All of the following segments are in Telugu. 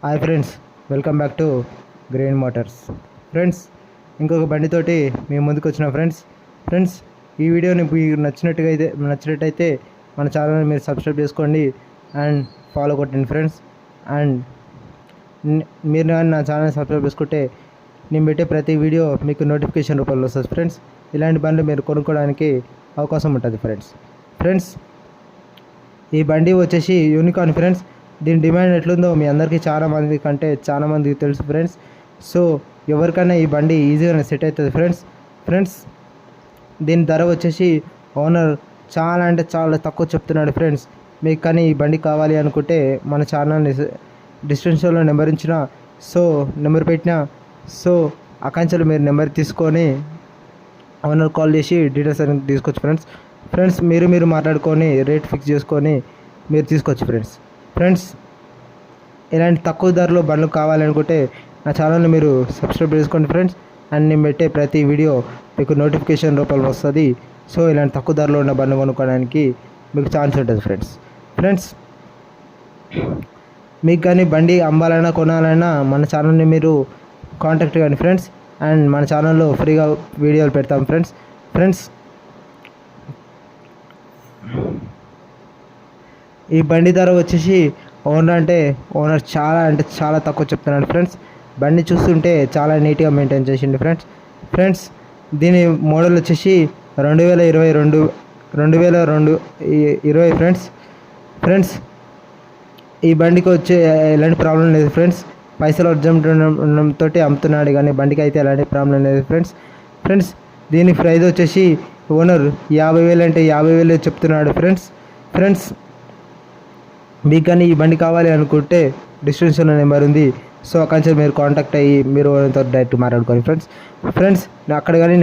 Hi friends, welcome back to green Motors. Friends, ఇంకొక బండితోటి మేము ముందుకు వచ్చిన ఫ్రెండ్స్ ఈ వీడియోని మీకు నచ్చినట్టయితే మన ఛానల్ని మీరు సబ్స్క్రైబ్ చేసుకోండి అండ్ ఫాలో కొట్టండి ఫ్రెండ్స్. అండ్ మీరు నా ఛానల్ని సబ్స్క్రైబ్ చేసుకుంటే నేను పెట్టే ప్రతి వీడియో మీకు నోటిఫికేషన్ రూపంలో వస్తుంది ఫ్రెండ్స్. ఇలాంటి బండ్లు మీరు కొనుక్కోవడానికి అవకాశం ఉంటుంది ఫ్రెండ్స్. ఈ బండి వచ్చేసి యూనికార్న్ ఫ్రెండ్స్. దీని డిమాండ్ ఎట్లుందో మీ అందరికీ చాలా మందికి తెలుసు ఫ్రెండ్స్. సో ఎవరికైనా ఈ బండి ఈజీగా సెట్ అవుతుంది ఫ్రెండ్స్. దీని ధర వచ్చేసి ఓనర్ చాలా తక్కువ చెప్తున్నాడు ఫ్రెండ్స్. మీకు కానీ ఈ బండి కావాలి అనుకుంటే మన ఛానల్ని డిస్క్రిప్షన్లో నెంబర్ ఇచ్చిన, సో నెంబర్ పెట్టిన, సో అకాంక్షలు మీరు నెంబర్ తీసుకొని ఓనర్ కాల్ చేసి డీటెయిల్స్ అనేది తీసుకోవచ్చు ఫ్రెండ్స్. మీరు మాట్లాడుకొని రేట్ ఫిక్స్ చేసుకొని మీరు తీసుకోవచ్చు ఫ్రెండ్స్. ఇలాంటి తక్కువ ధరలో బండ్లు కావాలనుకుంటే నా ఛానల్ని మీరు సబ్స్క్రైబ్ చేసుకోండి ఫ్రెండ్స్. అండ్ నేను పెట్టే ప్రతి వీడియో మీకు నోటిఫికేషన్ రూపంలో వస్తుంది. సో ఇలాంటి తక్కువ ధరలో ఉన్న బండ్లు కొనుక్కోవడానికి మీకు ఛాన్స్ ఉంటుంది ఫ్రెండ్స్. మీకు కానీ బండి అమ్మాలన్నా కొనాలన్నా మన ఛానల్ని మీరు కాంటాక్ట్ కండి ఫ్రెండ్స్. అండ్ మన ఛానల్లో ఫ్రీగా వీడియోలు పెడతాం ఫ్రెండ్స్. ఈ బండి ధర వచ్చేసి ఓనర్ చాలా తక్కువ చెప్తున్నాడు ఫ్రెండ్స్. బండి చూస్తుంటే చాలా నీట్గా మెయింటైన్ చేసిండు ఫ్రెండ్స్. దీని మోడల్ వచ్చేసి 2020 ఫ్రెండ్స్. ఈ బండికి వచ్చే ఎలాంటి ప్రాబ్లం లేదు ఫ్రెండ్స్. పైసలు అర్జెంట్ ఉండడంతో అమ్ముతున్నాడు, కానీ బండికి అయితే ఎలాంటి ప్రాబ్లం లేదు ఫ్రెండ్స్. దీని ప్రైస్ వచ్చేసి ఓనర్ 50,000 అంటే 50,000 చెప్తున్నాడు ఫ్రెండ్స్. మీకు కానీ ఈ బండి కావాలి అనుకుంటే డిస్క్రిప్షన్లో నెంబర్ ఉంది, సో అక్కడి నుంచి మీరు కాంటాక్ట్ అయ్యి మీరు ఓనర్తో డైరెక్ట్ మాట్లాడుకోండి ఫ్రెండ్స్. అక్కడ కానీ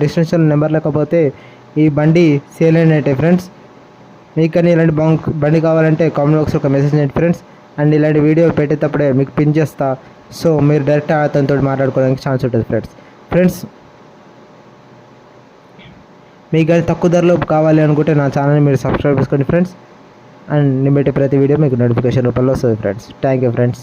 డిస్క్రిప్షన్లో నెంబర్ లేకపోతే ఈ బండి సేల్ అయినట్టే ఫ్రెండ్స్. మీకు కానీ ఇలాంటి బండి కావాలంటే కామెంట్ బాక్స్లో ఒక మెసేజ్ చేయండి ఫ్రెండ్స్. అండ్ ఇలాంటి వీడియో పెట్టేటప్పుడే మీకు పిన్ చేస్తా, సో మీరు డైరెక్ట్ అతనితో మాట్లాడుకోవడానికి ఛాన్స్ ఉంటుంది ఫ్రెండ్స్. మీకు కానీ తక్కువ ధరలో కావాలి అనుకుంటే నా ఛానల్ని మీరు సబ్స్క్రైబ్ చేసుకోండి ఫ్రెండ్స్. అండ్ నేను పెట్టే ప్రతి వీడియో మీకు నోటిఫికేషన్ రూపంలో వస్తుంది ఫ్రెండ్స్. Thank you friends.